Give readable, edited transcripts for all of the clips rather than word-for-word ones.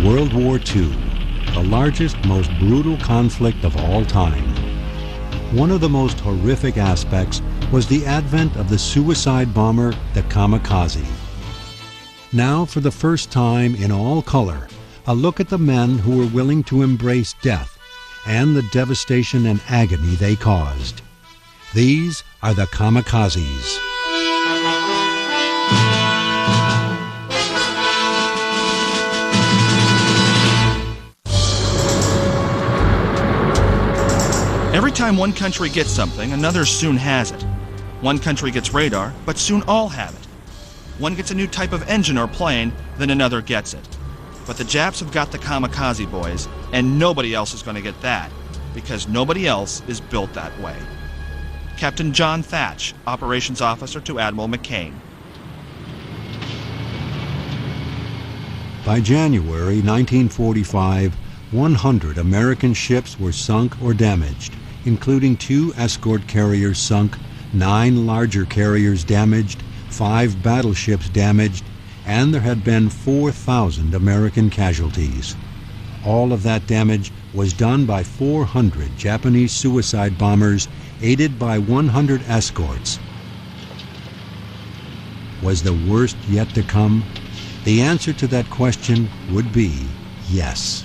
World War II, the largest, most brutal conflict of all time. One of the most horrific aspects was the advent of the suicide bomber, the kamikaze. Now, for the first time in all color, a look at the men who were willing to embrace death and the devastation and agony they caused. These are the kamikazes. Every time one country gets something, another soon has it. One country gets radar, but soon all have it. One gets a new type of engine or plane, then another gets it. But the Japs have got the kamikaze boys, and nobody else is going to get that, because nobody else is built that way. Captain John Thatch, Operations Officer to Admiral McCain. By January 1945, 100 American ships were sunk or damaged, including 2 escort carriers sunk, 9 larger carriers damaged, 5 battleships damaged, and there had been 4,000 American casualties. All of that damage was done by 400 Japanese suicide bombers aided by 100 escorts. Was the worst yet to come? The answer to that question would be yes.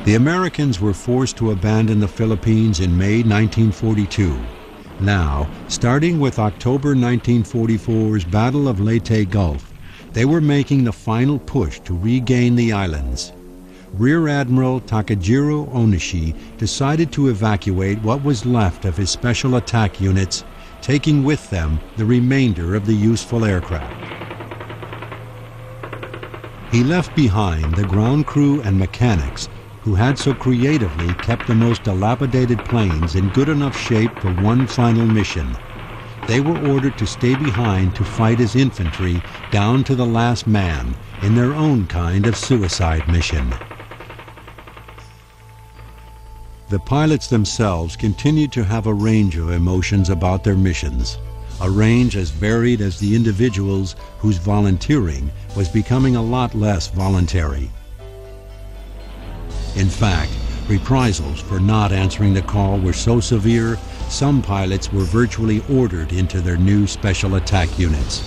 The Americans were forced to abandon the Philippines in May 1942. Now, starting with October 1944's Battle of Leyte Gulf, they were making the final push to regain the islands. Rear Admiral Takejiro Onishi decided to evacuate what was left of his special attack units, taking with them the remainder of the useful aircraft. He left behind the ground crew and mechanics who had so creatively kept the most dilapidated planes in good enough shape for one final mission. They were ordered to stay behind to fight as infantry down to the last man in their own kind of suicide mission. The pilots themselves continued to have a range of emotions about their missions, a range as varied as the individuals whose volunteering was becoming a lot less voluntary. In fact, reprisals for not answering the call were so severe, some pilots were virtually ordered into their new special attack units.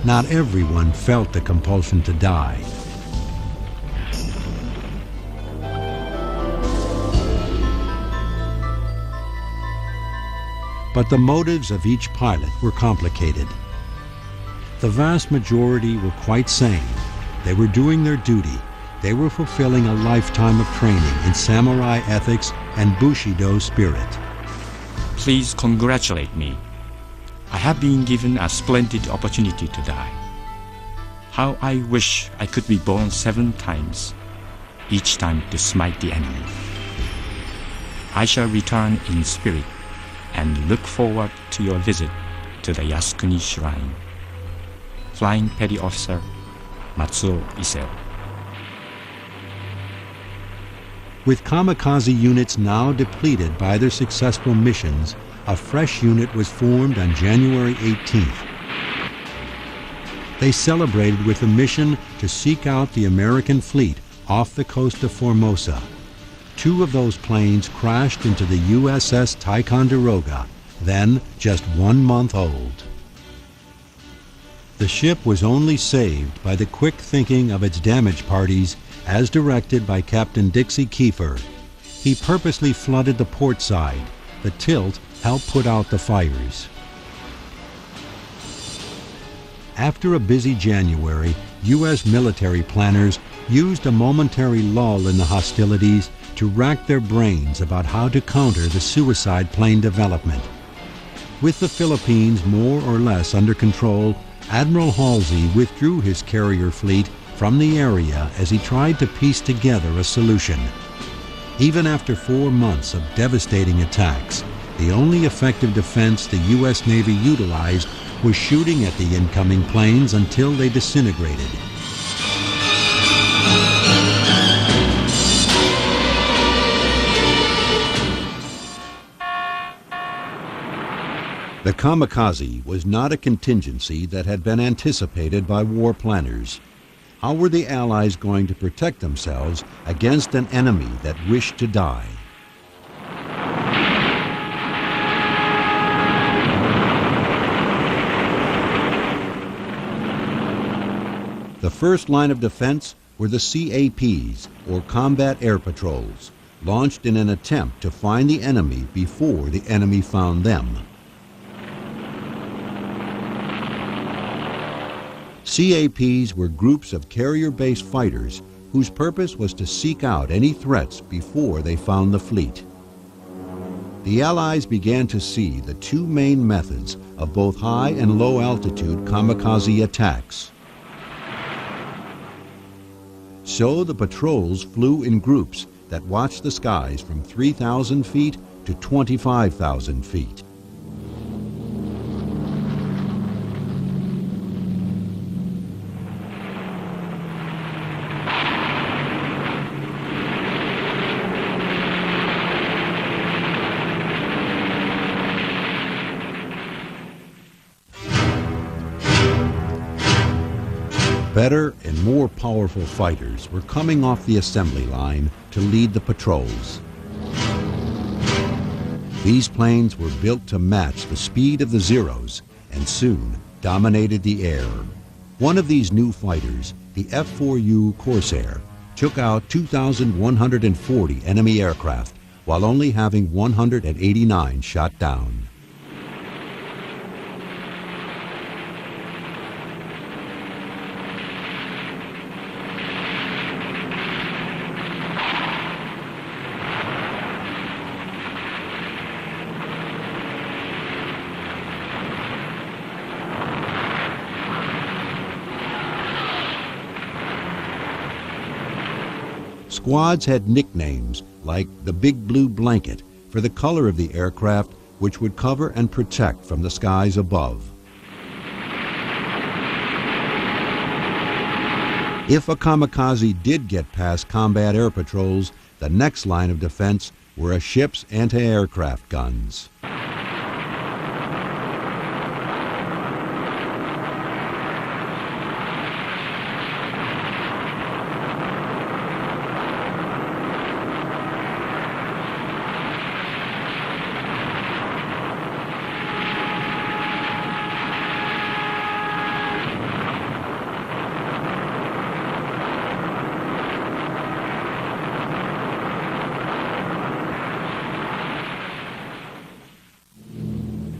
Not everyone felt the compulsion to die. But the motives of each pilot were complicated. The vast majority were quite sane. They were doing their duty. They were fulfilling a lifetime of training in samurai ethics and Bushido spirit. Please congratulate me. I have been given a splendid opportunity to die. How I wish I could be born 7 times, each time to smite the enemy. I shall return in spirit and look forward to your visit to the Yasukuni Shrine. Flying Petty Officer Matsuo Iseo. With kamikaze units now depleted by their successful missions, a fresh unit was formed on January 18th. They celebrated with a mission to seek out the American fleet off the coast of Formosa. 2 of those planes crashed into the USS Ticonderoga, then just 1 month old. The ship was only saved by the quick thinking of its damage parties as directed by Captain Dixie Kiefer. He purposely flooded the port side. The tilt helped put out the fires. After a busy January, U.S. military planners used a momentary lull in the hostilities to rack their brains about how to counter the suicide plane development. With the Philippines more or less under control, Admiral Halsey withdrew his carrier fleet from the area as he tried to piece together a solution. Even after 4 months of devastating attacks, the only effective defense the U.S. Navy utilized was shooting at the incoming planes until they disintegrated. The kamikaze was not a contingency that had been anticipated by war planners. How were the Allies going to protect themselves against an enemy that wished to die? The first line of defense were the CAPs, or Combat Air Patrols, launched in an attempt to find the enemy before the enemy found them. CAPs were groups of carrier-based fighters whose purpose was to seek out any threats before they found the fleet. The Allies began to see the two main methods of both high and low altitude kamikaze attacks. So the patrols flew in groups that watched the skies from 3,000 feet to 25,000 feet. Better and more powerful fighters were coming off the assembly line to lead the patrols. These planes were built to match the speed of the Zeros and soon dominated the air. One of these new fighters, the F-4U Corsair, took out 2,140 enemy aircraft while only having 189 shot down. Squads had nicknames like the Big Blue Blanket for the color of the aircraft, which would cover and protect from the skies above. If a kamikaze did get past combat air patrols, the next line of defense were a ship's anti-aircraft guns.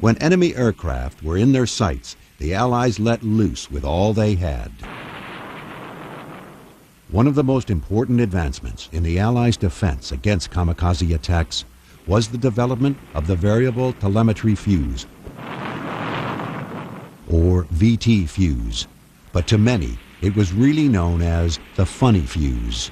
When enemy aircraft were in their sights, the Allies let loose with all they had. One of the most important advancements in the Allies' defense against kamikaze attacks was the development of the Variable Telemetry Fuse, or VT fuse, but to many it was really known as the funny fuse.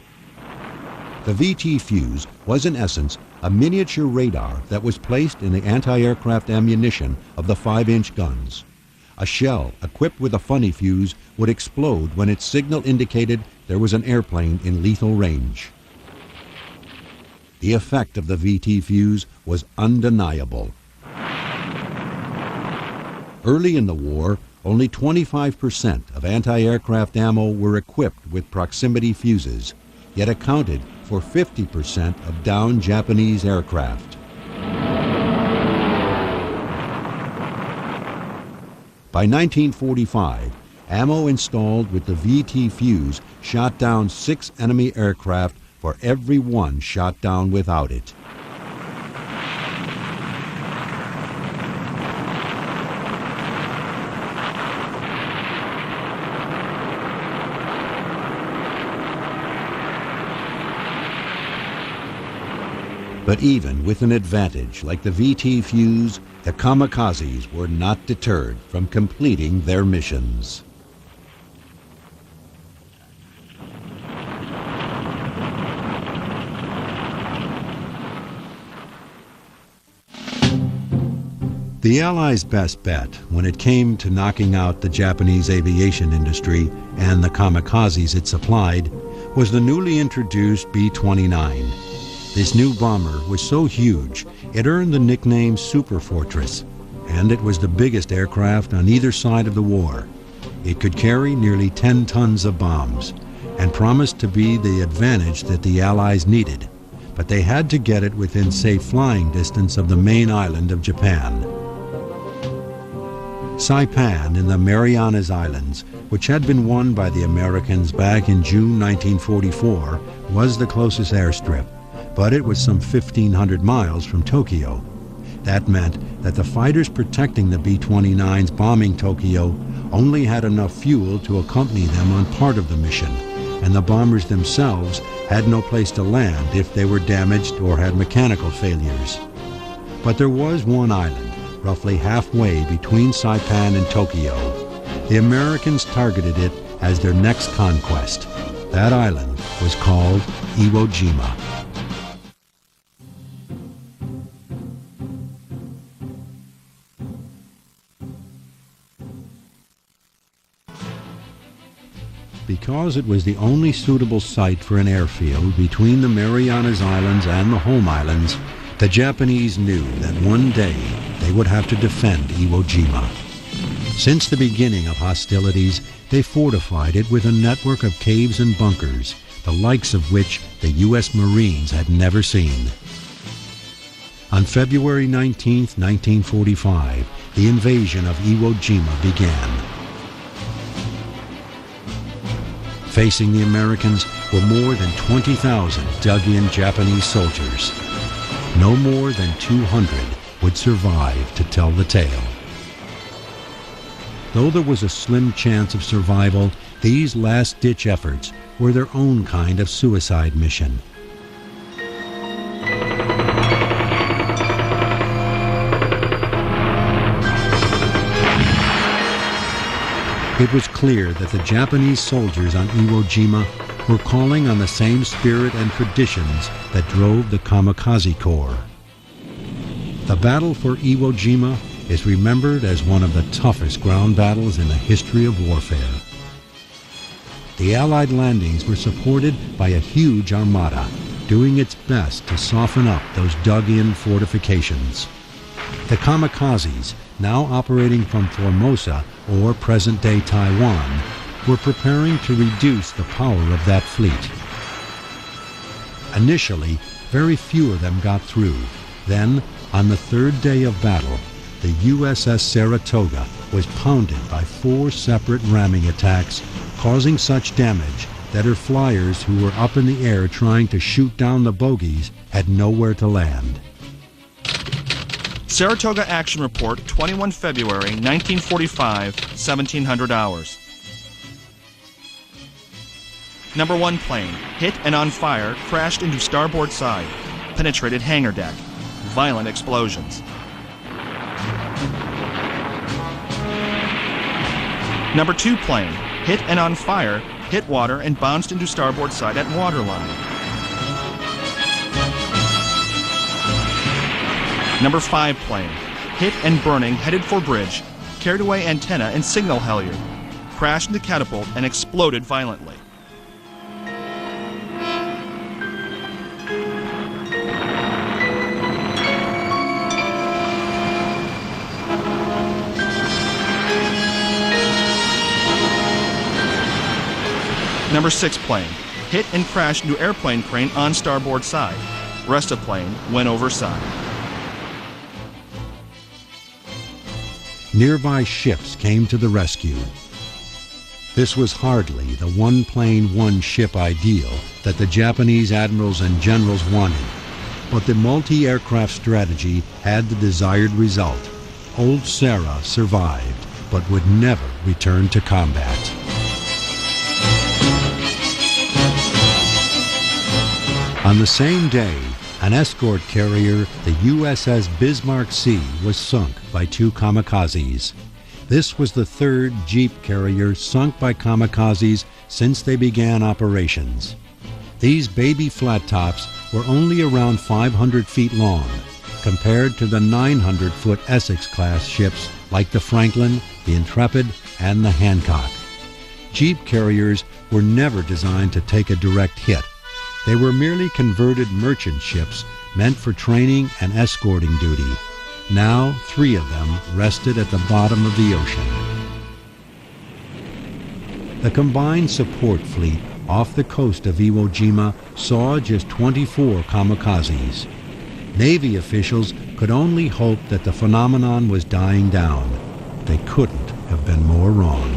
The VT fuse was in essence a miniature radar that was placed in the anti-aircraft ammunition of the 5-inch guns. A shell equipped with a funny fuse would explode when its signal indicated there was an airplane in lethal range. The effect of the VT fuse was undeniable. Early in the war, only 25% of anti-aircraft ammo were equipped with proximity fuses, yet accounted for 50% of downed Japanese aircraft. By 1945, ammo installed with the VT fuse shot down 6 enemy aircraft for every one shot down without it. But even with an advantage like the VT fuse, the kamikazes were not deterred from completing their missions. The Allies' best bet when it came to knocking out the Japanese aviation industry and the kamikazes it supplied was the newly introduced B-29. This new bomber was so huge, it earned the nickname Super Fortress, and it was the biggest aircraft on either side of the war. It could carry nearly 10 tons of bombs and promised to be the advantage that the Allies needed, but they had to get it within safe flying distance of the main island of Japan. Saipan in the Marianas Islands, which had been won by the Americans back in June 1944, was the closest airstrip, but it was some 1,500 miles from Tokyo. That meant that the fighters protecting the B-29s bombing Tokyo only had enough fuel to accompany them on part of the mission, and the bombers themselves had no place to land if they were damaged or had mechanical failures. But there was one island, roughly halfway between Saipan and Tokyo. The Americans targeted it as their next conquest. That island was called Iwo Jima. Because it was the only suitable site for an airfield between the Marianas Islands and the home islands, the Japanese knew that one day they would have to defend Iwo Jima. Since the beginning of hostilities, they fortified it with a network of caves and bunkers, the likes of which the U.S. Marines had never seen. On February 19, 1945, the invasion of Iwo Jima began. Facing the Americans were more than 20,000 dug-in Japanese soldiers. No more than 200 would survive to tell the tale. Though there was a slim chance of survival, these last-ditch efforts were their own kind of suicide mission. It was clear that the Japanese soldiers on Iwo Jima were calling on the same spirit and traditions that drove the Kamikaze Corps. The battle for Iwo Jima is remembered as one of the toughest ground battles in the history of warfare. The Allied landings were supported by a huge armada, doing its best to soften up those dug-in fortifications. The kamikazes, now operating from Formosa, or present-day Taiwan, were preparing to reduce the power of that fleet. Initially, very few of them got through. Then, on the third day of battle, the USS Saratoga was pounded by 4 separate ramming attacks, causing such damage that her flyers who were up in the air trying to shoot down the bogies had nowhere to land. Saratoga Action Report, 21 February 1945, 1700 hours. Number 1 plane, hit and on fire, crashed into starboard side, penetrated hangar deck. Violent explosions. Number 2 plane, hit and on fire, hit water and bounced into starboard side at waterline. Number 5 plane, hit and burning, headed for bridge, carried away antenna and signal halyard, crashed into catapult and exploded violently. Number 6 plane, hit and crashed into airplane crane on starboard side. Rest of plane went over side. Nearby ships came to the rescue. This was hardly the one plane, one ship ideal that the Japanese admirals and generals wanted, but the multi-aircraft strategy had the desired result. Old Sarah survived, but would never return to combat. On the same day, an escort carrier, the USS Bismarck Sea, was sunk by 2 kamikazes. This was the 3rd Jeep carrier sunk by kamikazes since they began operations. These baby flat tops were only around 500 feet long, compared to the 900-foot Essex-class ships like the Franklin, the Intrepid, and the Hancock. Jeep carriers were never designed to take a direct hit. They were merely converted merchant ships meant for training and escorting duty. Now 3 of them rested at the bottom of the ocean. The combined support fleet off the coast of Iwo Jima saw just 24 kamikazes. Navy officials could only hope that the phenomenon was dying down. They couldn't have been more wrong.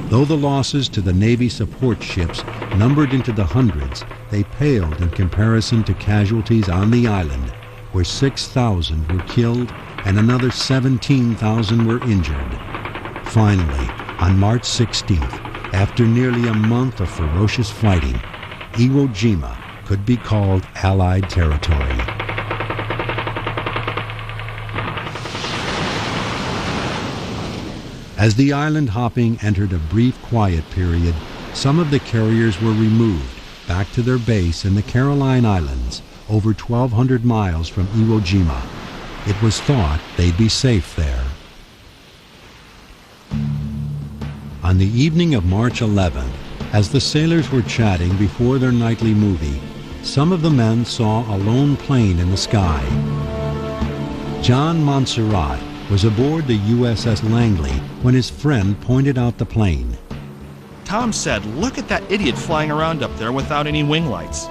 Though the losses to the Navy support ships numbered into the hundreds, they paled in comparison to casualties on the island, where 6,000 were killed and another 17,000 were injured. Finally, on March 16th, after nearly a month of ferocious fighting, Iwo Jima could be called Allied territory. As the island hopping entered a brief quiet period, some of the carriers were removed back to their base in the Caroline Islands, over 1,200 miles from Iwo Jima. It was thought they'd be safe there. On the evening of March 11th, as the sailors were chatting before their nightly movie, some of the men saw a lone plane in the sky. John Montserrat was aboard the USS Langley when his friend pointed out the plane. Tom said, "Look at that idiot flying around up there without any wing lights."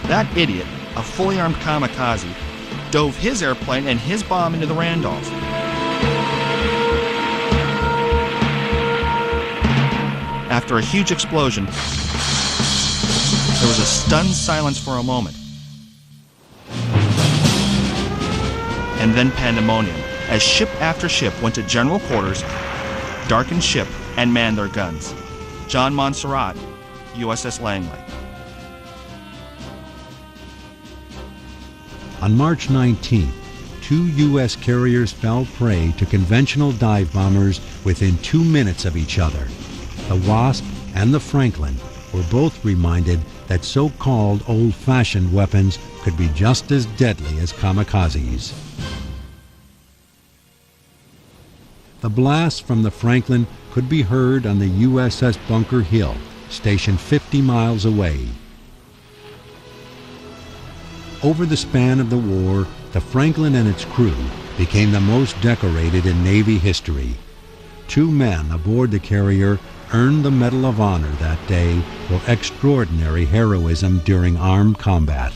That idiot, a fully armed kamikaze, dove his airplane and his bomb into the Randolph. After a huge explosion, there was a stunned silence for a moment. And then pandemonium, as ship after ship went to general quarters, darkened ship, and manned their guns. John Montserrat, USS Langley. On March 19th, 2 U.S. carriers fell prey to conventional dive bombers within 2 minutes of each other. The Wasp and the Franklin were both reminded that so-called old-fashioned weapons could be just as deadly as kamikazes. The blasts from the Franklin could be heard on the USS Bunker Hill, stationed 50 miles away. Over the span of the war, the Franklin and its crew became the most decorated in Navy history. 2 men aboard the carrier earned the Medal of Honor that day for extraordinary heroism during armed combat.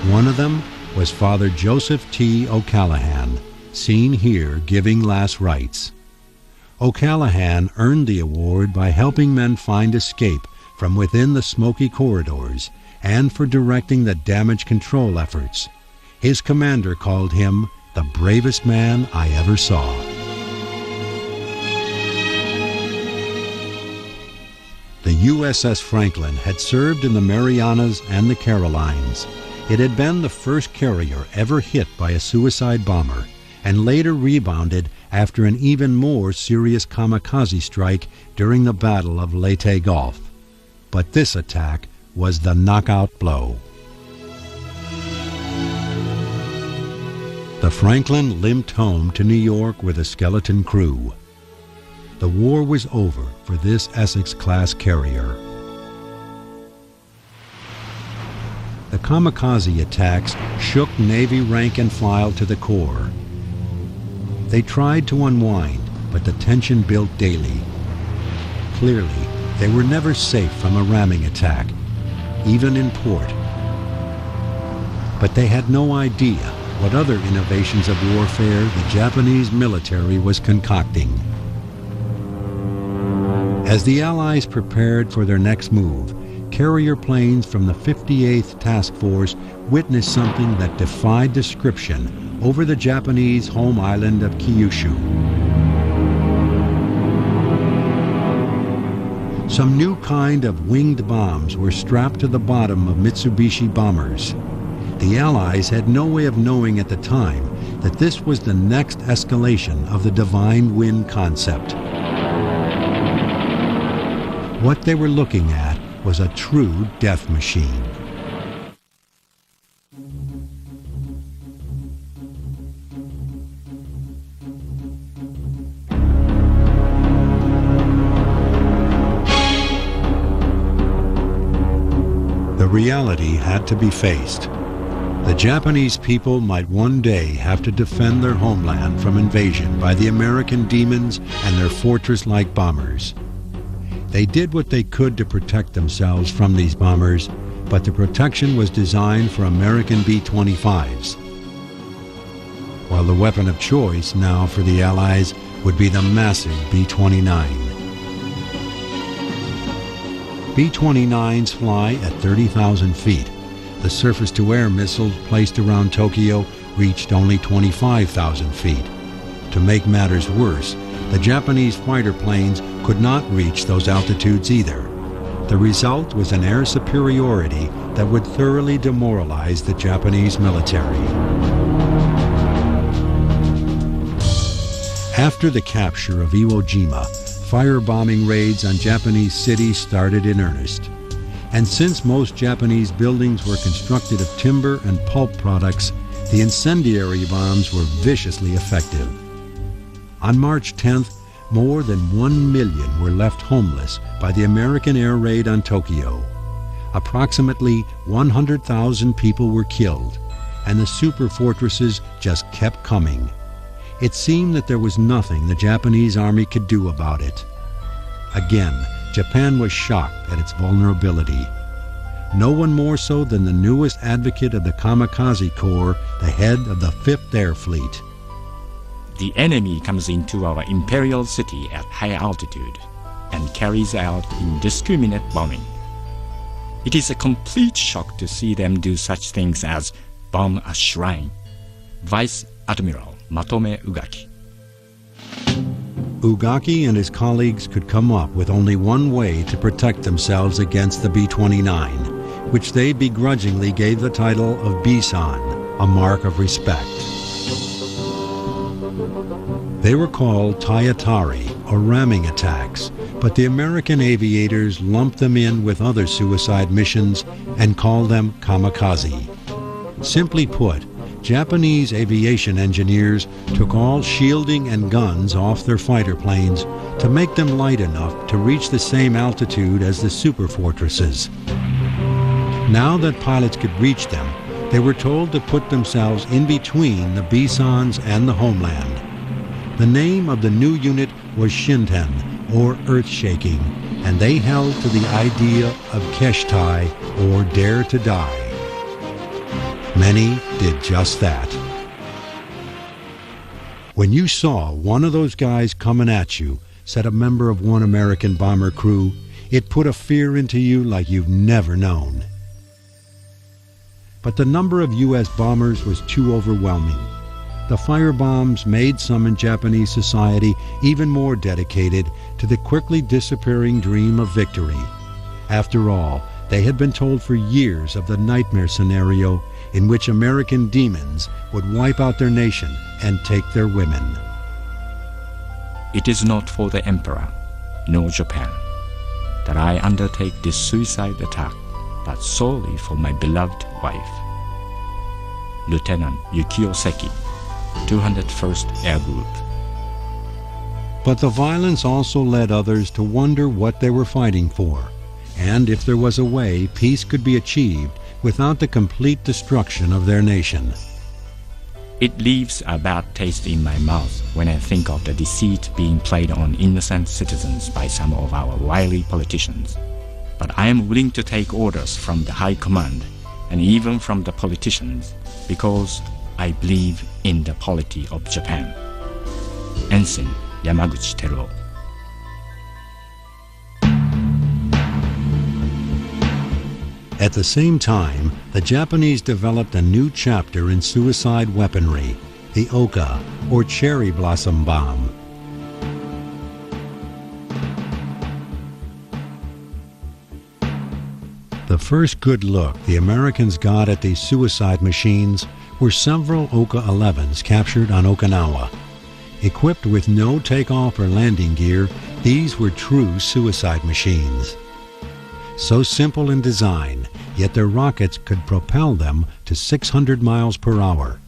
One of them was Father Joseph T. O'Callaghan, seen here giving last rites. O'Callaghan earned the award by helping men find escape from within the smoky corridors and for directing the damage control efforts. His commander called him the bravest man I ever saw. The USS Franklin had served in the Marianas and the Carolines. It had been the first carrier ever hit by a suicide bomber, and later rebounded after an even more serious kamikaze strike during the Battle of Leyte Gulf. But this attack was the knockout blow. The Franklin limped home to New York with a skeleton crew. The war was over for this Essex-class carrier. The kamikaze attacks shook Navy rank and file to the core. They tried to unwind, but the tension built daily. Clearly, they were never safe from a ramming attack, even in port. But they had no idea what other innovations of warfare the Japanese military was concocting. As the Allies prepared for their next move, carrier planes from the 58th Task Force witnessed something that defied description over the Japanese home island of Kyushu. Some new kind of winged bombs were strapped to the bottom of Mitsubishi bombers. The Allies had no way of knowing at the time that this was the next escalation of the divine wind concept. What they were looking at was a true death machine. reality had to be faced. The Japanese people might one day have to defend their homeland from invasion by the American demons and their fortress-like bombers. They did what they could to protect themselves from these bombers, but the protection was designed for American B-25s. While the weapon of choice now for the Allies would be the massive B-29. B-29s fly at 30,000 feet. The surface-to-air missiles placed around Tokyo reached only 25,000 feet. To make matters worse, the Japanese fighter planes could not reach those altitudes either. The result was an air superiority that would thoroughly demoralize the Japanese military. After the capture of Iwo Jima, firebombing raids on Japanese cities started in earnest. And since most Japanese buildings were constructed of timber and pulp products, the incendiary bombs were viciously effective. On March 10th, more than 1 million were left homeless by the American air raid on Tokyo. Approximately 100,000 people were killed, and the super fortresses just kept coming. It seemed that there was nothing the Japanese army could do about it. Again, Japan was shocked at its vulnerability. No one more so than the newest advocate of the Kamikaze Corps, the head of the 5th Air Fleet. The enemy comes into our imperial city at high altitude and carries out indiscriminate bombing. It is a complete shock to see them do such things as bomb a shrine. Vice Admiral Matome Ugaki. Ugaki and his colleagues could come up with only one way to protect themselves against the B-29, which they begrudgingly gave the title of B-san, a mark of respect. They were called Tayatari, or ramming attacks, but the American aviators lumped them in with other suicide missions and called them kamikaze. Simply put, Japanese aviation engineers took all shielding and guns off their fighter planes to make them light enough to reach the same altitude as the super fortresses. Now that pilots could reach them, they were told to put themselves in between the B-sans and the homeland. The name of the new unit was Shinten, or earth-shaking, and they held to the idea of Keshtai, or dare to die. Many did just that. When you saw one of those guys coming at you, said a member of one American bomber crew, it put a fear into you like you've never known. But the number of U.S. bombers was too overwhelming. The firebombs made some in Japanese society even more dedicated to the quickly disappearing dream of victory. After all, they had been told for years of the nightmare scenario in which American demons would wipe out their nation and take their women. It is not for the Emperor, nor Japan, that I undertake this suicide attack, but solely for my beloved wife. Lieutenant Yukio Seki, 201st Air Group. But the violence also led others to wonder what they were fighting for, and if there was a way peace could be achieved without the complete destruction of their nation. It leaves a bad taste in my mouth when I think of the deceit being played on innocent citizens by some of our wily politicians. But I am willing to take orders from the high command and even from the politicians because I believe in the polity of Japan. Ensign Yamaguchi Teruo. At the same time, the Japanese developed a new chapter in suicide weaponry, the Oka, or cherry blossom bomb. The first good look the Americans got at these suicide machines were several Oka-11s captured on Okinawa. Equipped with no takeoff or landing gear, these were true suicide machines. So simple in design, yet their rockets could propel them to 600 miles per hour.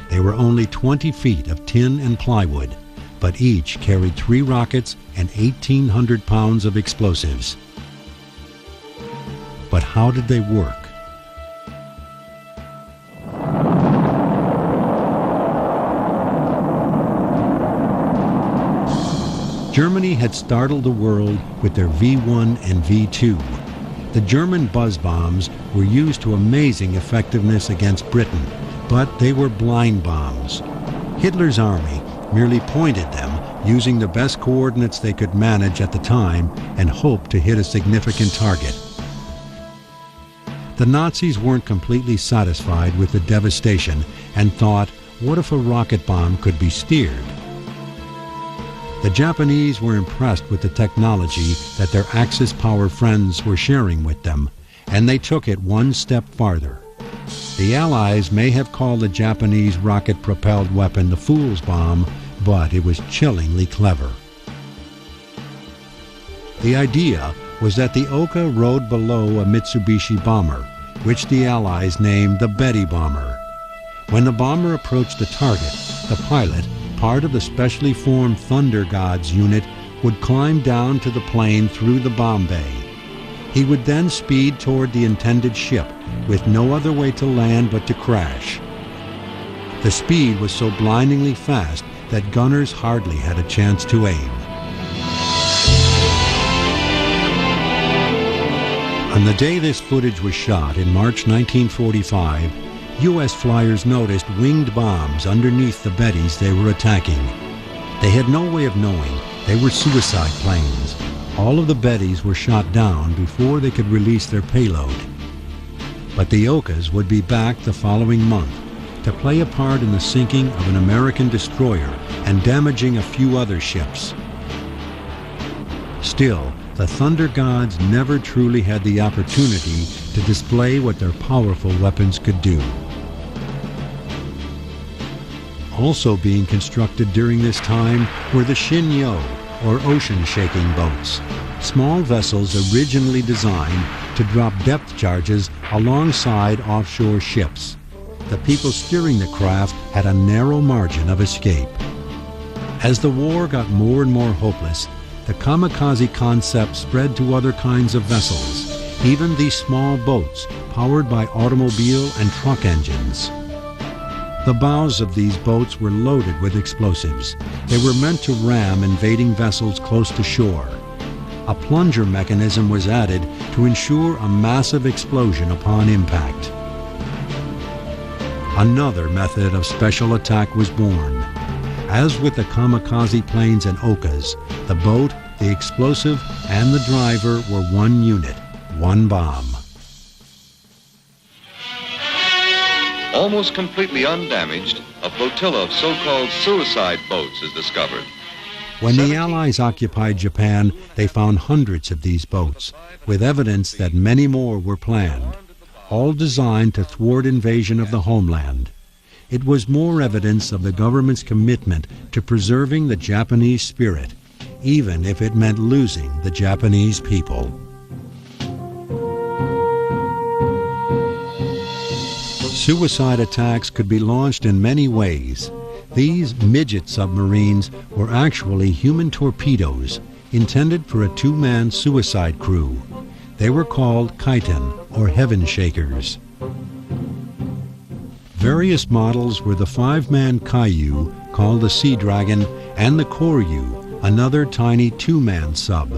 They were only 20 feet of tin and plywood, but each carried 3 rockets and 1,800 pounds of explosives. But how did they work? Germany had startled the world with their V-1 and V-2. The German buzz bombs were used to amazing effectiveness against Britain, but they were blind bombs. Hitler's army merely pointed them using the best coordinates they could manage at the time and hoped to hit a significant target. The Nazis weren't completely satisfied with the devastation and thought, what if a rocket bomb could be steered? The Japanese were impressed with the technology that their Axis power friends were sharing with them, and they took it one step farther. The Allies may have called the Japanese rocket-propelled weapon the fool's bomb, but it was chillingly clever. The idea was that the Oka rode below a Mitsubishi bomber, which the Allies named the Betty bomber. When the bomber approached the target, the pilot, part of the specially formed Thunder Gods unit, would climb down to the plane through the bomb bay. He would then speed toward the intended ship, with no other way to land but to crash. The speed was so blindingly fast that gunners hardly had a chance to aim. On the day this footage was shot in March 1945, U.S. flyers noticed winged bombs underneath the Bettys they were attacking. They had no way of knowing they were suicide planes. All of the Bettys were shot down before they could release their payload. But the Okas would be back the following month to play a part in the sinking of an American destroyer and damaging a few other ships. Still, the Thunder Gods never truly had the opportunity to display what their powerful weapons could do. Also being constructed during this time were the Shinyo, or ocean-shaking boats, small vessels originally designed to drop depth charges alongside offshore ships. The people steering the craft had a narrow margin of escape. As the war got more and more hopeless, the kamikaze concept spread to other kinds of vessels, even these small boats powered by automobile and truck engines. The bows of these boats were loaded with explosives. They were meant to ram invading vessels close to shore. A plunger mechanism was added to ensure a massive explosion upon impact. Another method of special attack was born. As with the kamikaze planes and Okas, the boat, the explosive, and the driver were one unit, one bomb. Almost completely undamaged, a flotilla of so-called suicide boats is discovered. When the Allies occupied Japan, they found hundreds of these boats, with evidence that many more were planned, all designed to thwart invasion of the homeland. It was more evidence of the government's commitment to preserving the Japanese spirit, even if it meant losing the Japanese people. Suicide attacks could be launched in many ways. These midget submarines were actually human torpedoes intended for a two-man suicide crew. They were called Kaiten, or heaven shakers. Various models were the five-man Kaiyu, called the Sea Dragon, and the Koryu, another tiny two-man sub.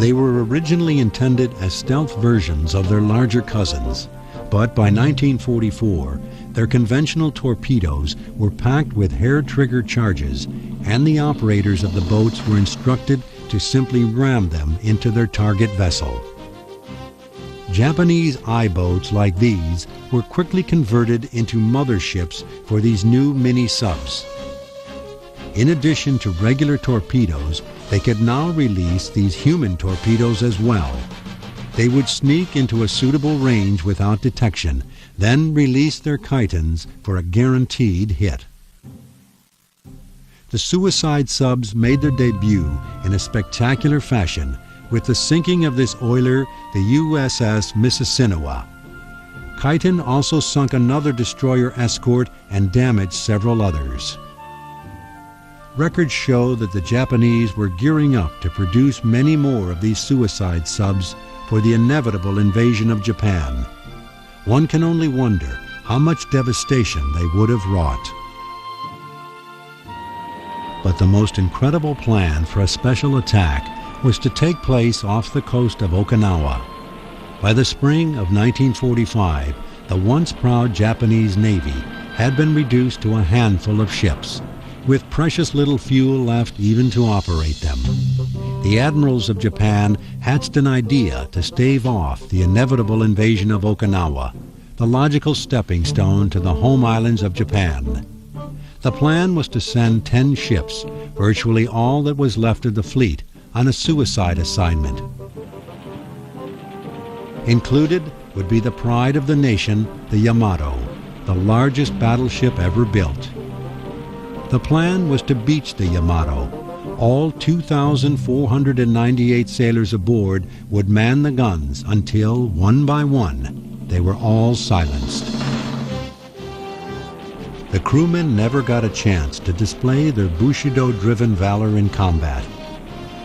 They were originally intended as stealth versions of their larger cousins, but by 1944, their conventional torpedoes were packed with hair-trigger charges, and the operators of the boats were instructed to simply ram them into their target vessel. Japanese I-boats like these were quickly converted into motherships for these new mini-subs. In addition to regular torpedoes, they could now release these human torpedoes as well. They would sneak into a suitable range without detection, then release their Kaitens for a guaranteed hit. The suicide subs made their debut in a spectacular fashion with the sinking of this oiler, the USS Mississinewa. Kaiten also sunk another destroyer escort and damaged several others. Records show that the Japanese were gearing up to produce many more of these suicide subs, for the inevitable invasion of Japan. One can only wonder how much devastation they would have wrought. But the most incredible plan for a special attack was to take place off the coast of Okinawa. By the spring of 1945, the once proud Japanese Navy had been reduced to a handful of ships, with precious little fuel left even to operate them. The admirals of Japan hatched an idea to stave off the inevitable invasion of Okinawa, the logical stepping stone to the home islands of Japan. The plan was to send 10 ships, virtually all that was left of the fleet, on a suicide assignment. Included would be the pride of the nation, the Yamato, the largest battleship ever built. The plan was to beach the Yamato. All 2,498 sailors aboard would man the guns until, one by one, they were all silenced. The crewmen never got a chance to display their Bushido-driven valor in combat.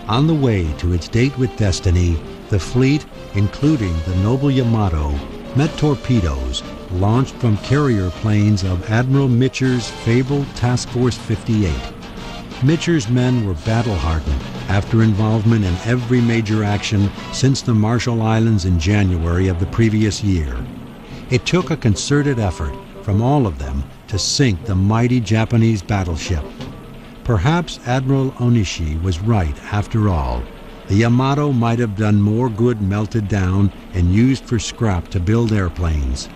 On the way to its date with destiny, the fleet, including the noble Yamato, met torpedoes launched from carrier planes of Admiral Mitcher's fabled Task Force 58. Mitcher's men were battle-hardened after involvement in every major action since the Marshall Islands in January of the previous year. It took a concerted effort from all of them to sink the mighty Japanese battleship. Perhaps Admiral Onishi was right after all. The Yamato might have done more good melted down and used for scrap to build airplanes.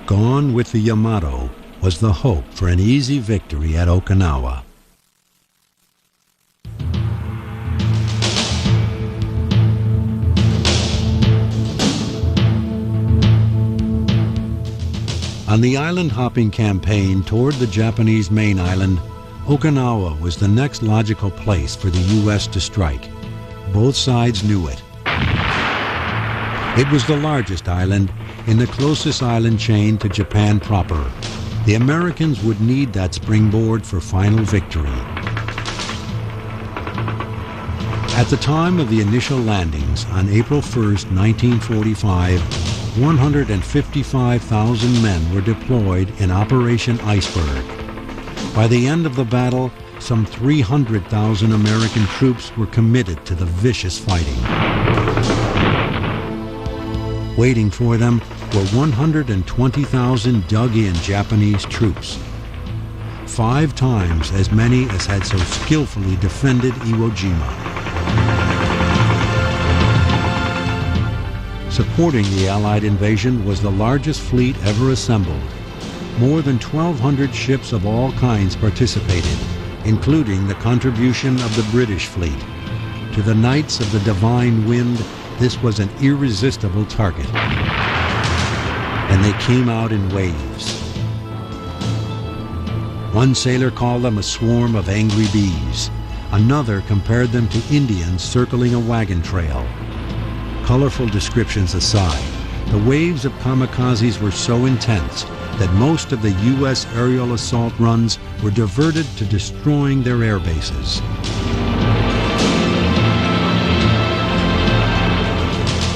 Gone with the Yamato was the hope for an easy victory at Okinawa. On the island-hopping campaign toward the Japanese main island, Okinawa was the next logical place for the U.S. to strike. Both sides knew it. It was the largest island in the closest island chain to Japan proper. The Americans would need that springboard for final victory. At the time of the initial landings on April 1st, 1945, 155,000 men were deployed in Operation Iceberg. By the end of the battle, some 300,000 American troops were committed to the vicious fighting. Waiting for them were 120,000 dug-in Japanese troops, 5 times as many as had so skillfully defended Iwo Jima. Supporting the Allied invasion was the largest fleet ever assembled. More than 1,200 ships of all kinds participated, including the contribution of the British fleet. To the Knights of the Divine Wind, this was an irresistible target. And they came out in waves. One sailor called them a swarm of angry bees. Another compared them to Indians circling a wagon trail. Colorful descriptions aside, the waves of kamikazes were so intense that most of the U.S. aerial assault runs were diverted to destroying their air bases.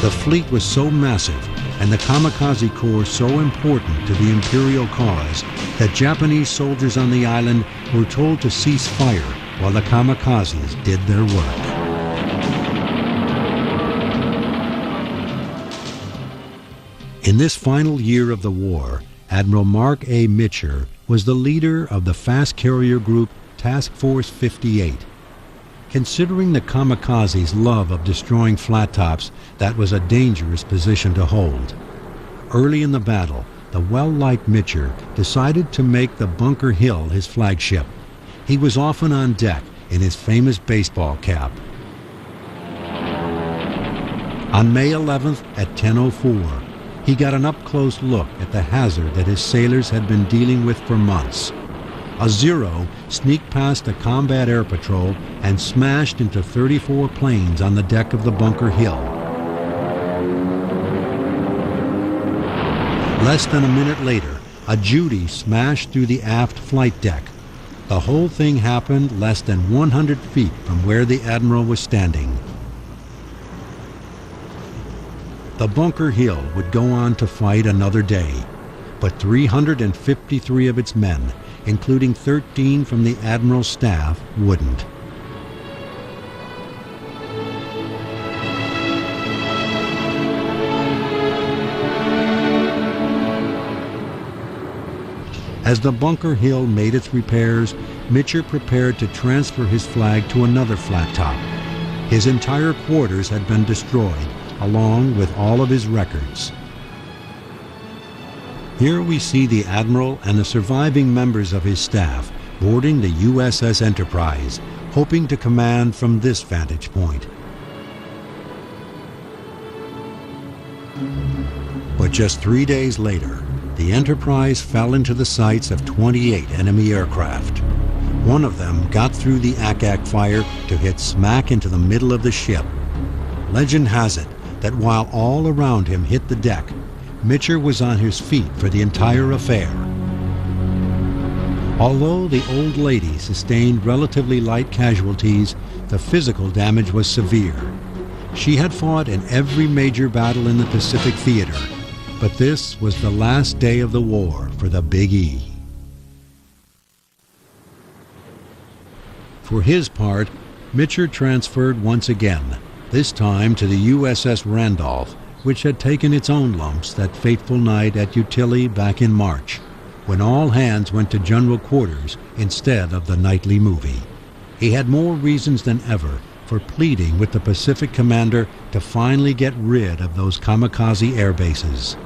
The fleet was so massive and the kamikaze corps so important to the imperial cause that Japanese soldiers on the island were told to cease fire while the kamikazes did their work. In this final year of the war, Admiral Mark A. Mitcher was the leader of the fast carrier group Task Force 58. Considering the kamikazes' love of destroying flat tops, that was a dangerous position to hold. Early in the battle, the well-liked Mitcher decided to make the Bunker Hill his flagship. He was often on deck in his famous baseball cap. On May 11th at 10:04, he got an up-close look at the hazard that his sailors had been dealing with for months. A Zero sneaked past a combat air patrol and smashed into 34 planes on the deck of the Bunker Hill. Less than a minute later, a Judy smashed through the aft flight deck. The whole thing happened less than 100 feet from where the Admiral was standing. The Bunker Hill would go on to fight another day, but 353 of its men, including 13 from the Admiral's staff, wouldn't. As the Bunker Hill made its repairs, Mitcher prepared to transfer his flag to another flat top. His entire quarters had been destroyed, along with all of his records. Here we see the Admiral and the surviving members of his staff boarding the USS Enterprise, hoping to command from this vantage point. But just 3 days later, the Enterprise fell into the sights of 28 enemy aircraft. One of them got through the ack-ack fire to hit smack into the middle of the ship. Legend has it that while all around him hit the deck, Mitcher was on his feet for the entire affair. Although the old lady sustained relatively light casualties, the physical damage was severe. She had fought in every major battle in the Pacific Theater, but this was the last day of the war for the Big E. For his part, Mitcher transferred once again, this time to the USS Randolph, which had taken its own lumps that fateful night at Utility back in March, when all hands went to general quarters instead of the nightly movie. He had more reasons than ever for pleading with the Pacific commander to finally get rid of those kamikaze air bases.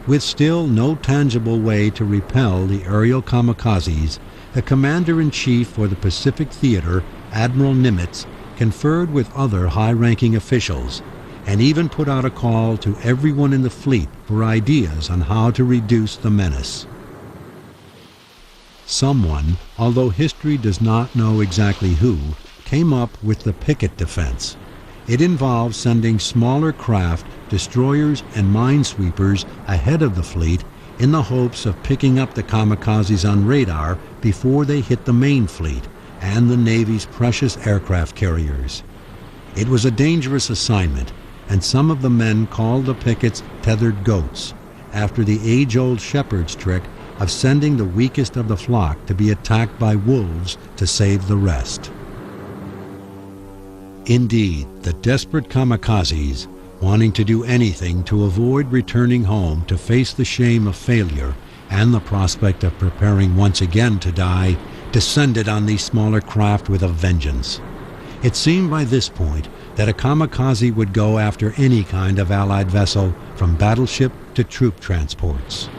With still no tangible way to repel the aerial kamikazes, the Commander-in-Chief for the Pacific Theater, Admiral Nimitz, conferred with other high-ranking officials and even put out a call to everyone in the fleet for ideas on how to reduce the menace. Someone, although history does not know exactly who, came up with the picket defense. It involved sending smaller craft, destroyers, and minesweepers ahead of the fleet in the hopes of picking up the kamikazes on radar before they hit the main fleet and the Navy's precious aircraft carriers. It was a dangerous assignment, and some of the men called the pickets tethered goats, after the age-old shepherd's trick of sending the weakest of the flock to be attacked by wolves to save the rest. Indeed, the desperate kamikazes, wanting to do anything to avoid returning home to face the shame of failure and the prospect of preparing once again to die, descended on these smaller craft with a vengeance. It seemed by this point that a kamikaze would go after any kind of Allied vessel, from battleship to troop transports.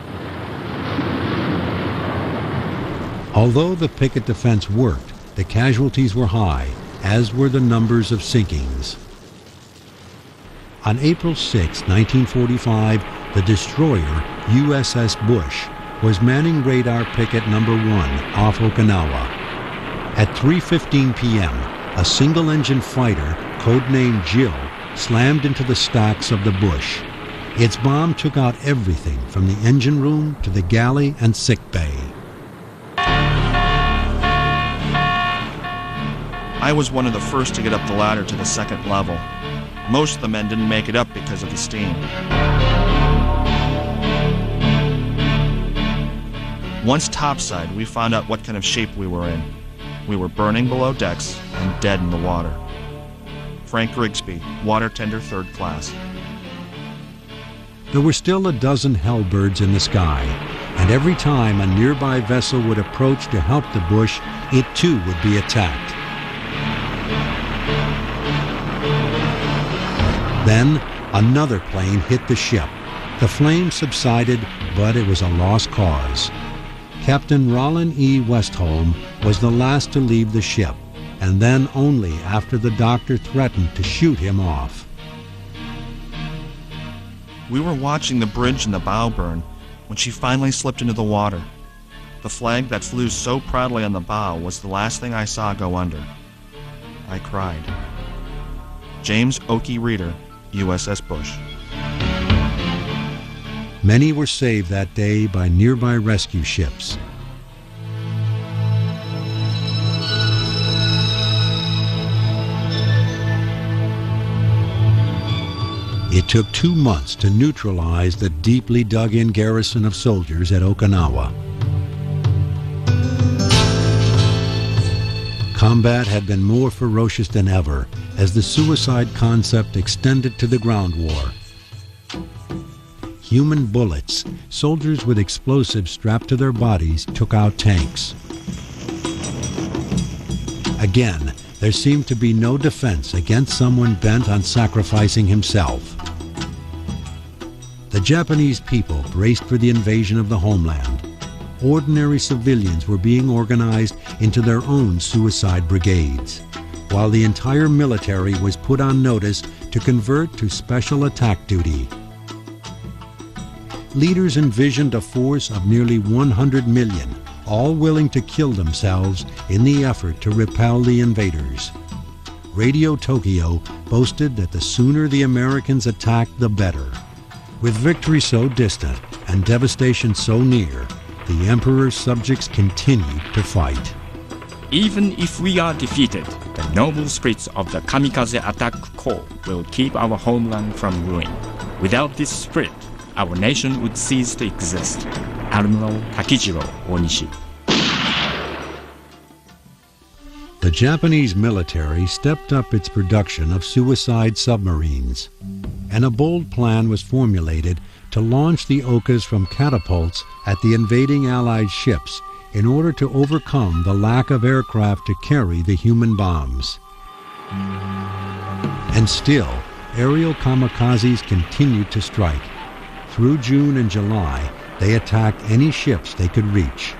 Although the picket defense worked, the casualties were high, as were the numbers of sinkings. On April 6, 1945, the destroyer USS Bush was manning radar picket number 1 off Okinawa. At 3:15 p.m., a single-engine fighter, codenamed Jill, slammed into the stacks of the Bush. Its bomb took out everything from the engine room to the galley and sick bay. I was one of the first to get up the ladder to the second level. Most of the men didn't make it up because of the steam. Once topside, we found out what kind of shape we were in. We were burning below decks and dead in the water. Frank Grigsby, water tender 3rd class. There were still a dozen hellbirds in the sky, and every time a nearby vessel would approach to help the Bush, it too would be attacked. Then another plane hit the ship. The flames subsided, but it was a lost cause. Captain Rollin E. Westholm was the last to leave the ship, and then only after the doctor threatened to shoot him off. We were watching the bridge in the bow burn when she finally slipped into the water. The flag that flew so proudly on the bow was the last thing I saw go under. I cried. James Oakey Reeder, USS Bush. Many were saved that day by nearby rescue ships. It took 2 months to neutralize the deeply dug-in garrison of soldiers at Okinawa. Combat had been more ferocious than ever as the suicide concept extended to the ground war. Human bullets, soldiers with explosives strapped to their bodies took out tanks. Again, there seemed to be no defense against someone bent on sacrificing himself. The Japanese people braced for the invasion of the homeland. Ordinary civilians were being organized into their own suicide brigades, while the entire military was put on notice to convert to special attack duty. Leaders envisioned a force of nearly 100 million, all willing to kill themselves in the effort to repel the invaders. Radio Tokyo boasted that the sooner the Americans attacked, the better. With victory so distant and devastation so near, the Emperor's subjects continued to fight. Even if we are defeated, the noble spirits of the Kamikaze Attack Corps will keep our homeland from ruin. Without this spirit, our nation would cease to exist. Admiral Takijiro Onishi. The Japanese military stepped up its production of suicide submarines, and a bold plan was formulated to launch the Okas from catapults at the invading Allied ships in order to overcome the lack of aircraft to carry the human bombs. And still, aerial kamikazes continued to strike. Through June and July, they attacked any ships they could reach.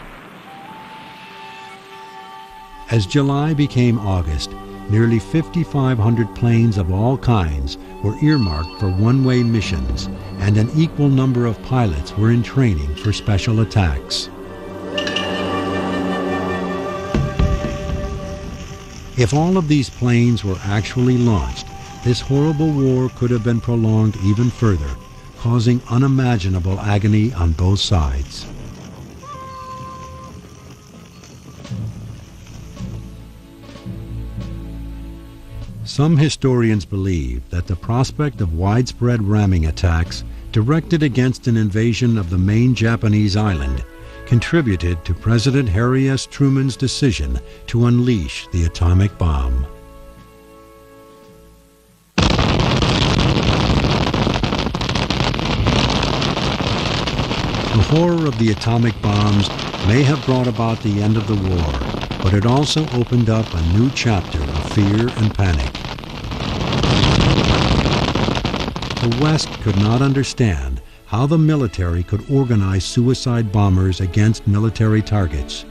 As July became August, nearly 5,500 planes of all kinds were earmarked for one-way missions, and an equal number of pilots were in training for special attacks. If all of these planes were actually launched, this horrible war could have been prolonged even further, causing unimaginable agony on both sides. Some historians believe that the prospect of widespread ramming attacks directed against an invasion of the main Japanese island contributed to President Harry S. Truman's decision to unleash the atomic bomb. The horror of the atomic bombs may have brought about the end of the war, but it also opened up a new chapter of fear and panic. The West could not understand how the military could organize suicide bombers against military targets.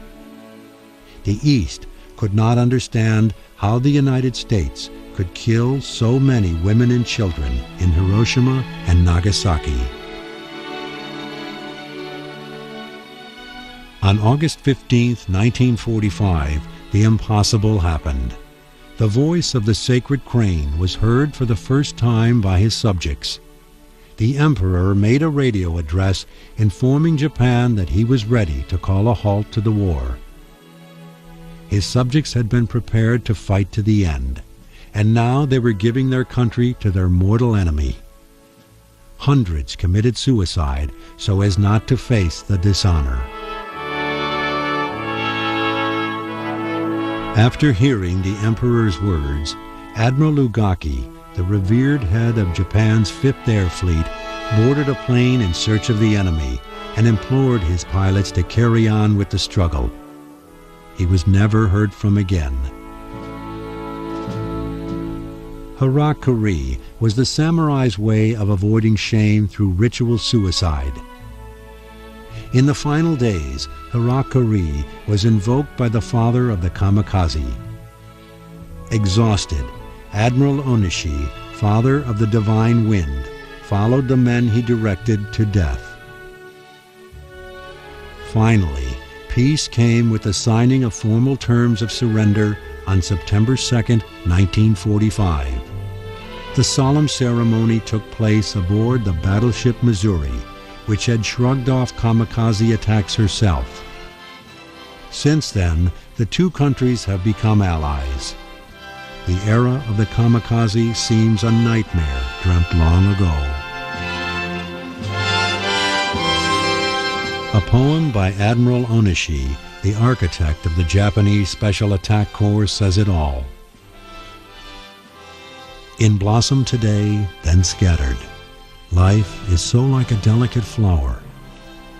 The East could not understand how the United States could kill so many women and children in Hiroshima and Nagasaki. On August 15, 1945, the impossible happened. The voice of the sacred crane was heard for the first time by his subjects. The Emperor made a radio address informing Japan that he was ready to call a halt to the war. His subjects had been prepared to fight to the end, and now they were giving their country to their mortal enemy. Hundreds committed suicide so as not to face the dishonor. After hearing the Emperor's words, Admiral Ugaki, the revered head of Japan's Fifth Air Fleet, boarded a plane in search of the enemy and implored his pilots to carry on with the struggle. He was never heard from again. Harakiri was the samurai's way of avoiding shame through ritual suicide. In the final days, Harakiri was invoked by the father of the kamikaze. Exhausted, Admiral Onishi, father of the divine wind, followed the men he directed to death. Finally, peace came with the signing of formal terms of surrender on September 2, 1945. The solemn ceremony took place aboard the battleship Missouri, which had shrugged off kamikaze attacks herself. Since then, the two countries have become allies. the era of the kamikaze seems a nightmare dreamt long ago. A poem by Admiral Onishi, the architect of the Japanese Special Attack Corps, says it all. In blossom today, then scattered, life is so like a delicate flower.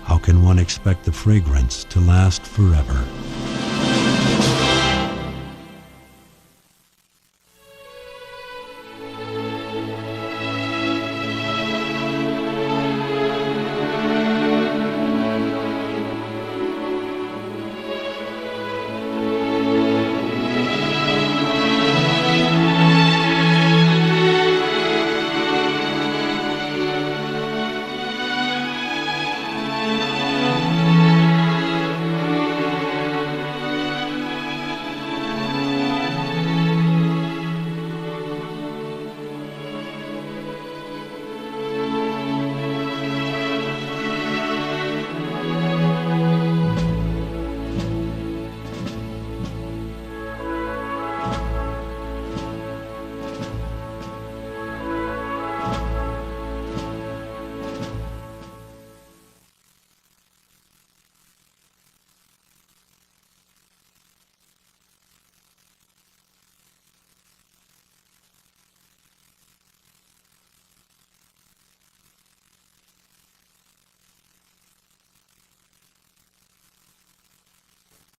How can one expect the fragrance to last forever?